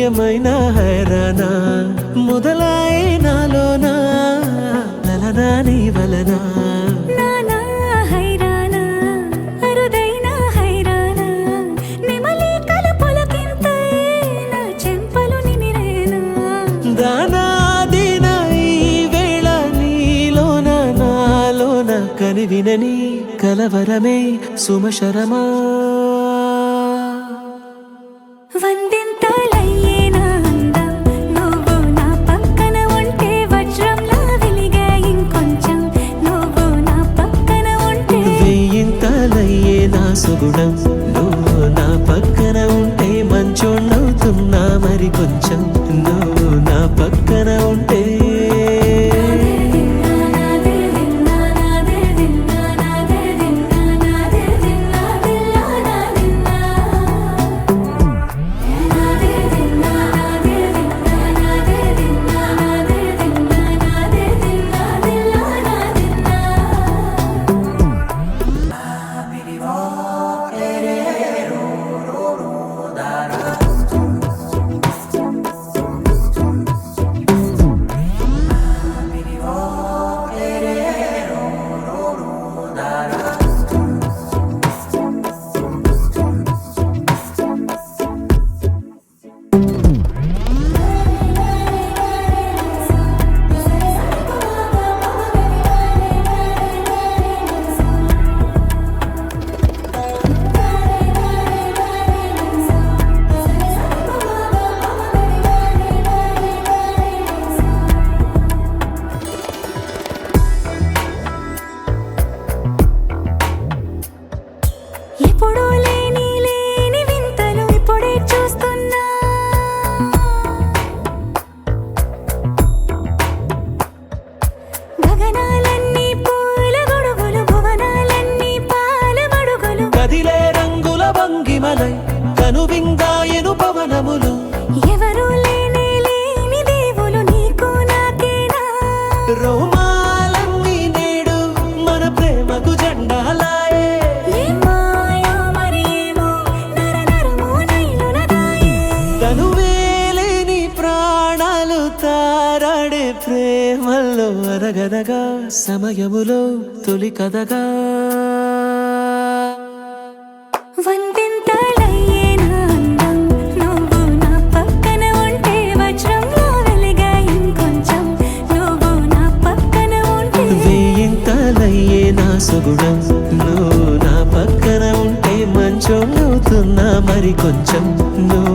ఏమైనా హైరానా మొదలాయే నాలోనా లలనా నీ వలనా కనివినని కలవరమే సుమశరమా వందింతలయ్యేనా అందం నువ్వు నా పక్కన ఉంటే వజ్రంలా వెలిగే ఇంకొంచెం నువ్వు నా పక్కన ఉంటే వెయ్యింతలయ్యేనా సుగుణం నువ్వు నా పక్కన ఉంటే మంచోణ్ణవుతున్నా మరి కొంచెం నువ్వు నా పక్కన ఉంటే ఎప్పుడూ లేని వింతలు ఇప్పుడే చూస్తున్నా గగనాలన్నీ పూల గొడుగులు భువనాలన్నీ పాల మడుగులు కదిలే రంగుల భంగిమలై కనువిందాయను పవనములు ఎవరూ లేని దేవులు నీకు నాకేనా రోమాలన్నీ నేడు మన ప్రేమకు జెండాలాయే తనువేలేని ప్రాణాలు తారాడే ప్రేమల్లో అరగదగా సమయములో తొలి కథగా వందింతలయ్యేనా అందం నువ్వు నా పక్కన ఉంటే వజ్రంలా వెలిగే ఇంకొంచెం నువ్వు నా పక్కన ఉంటే వెయ్యింతలయ్యేనా సుగుణం నువ్వు నా పక్కన ఉంటే మంచోణ్ణవుతున్నా మరి కొంచెం నువ్వు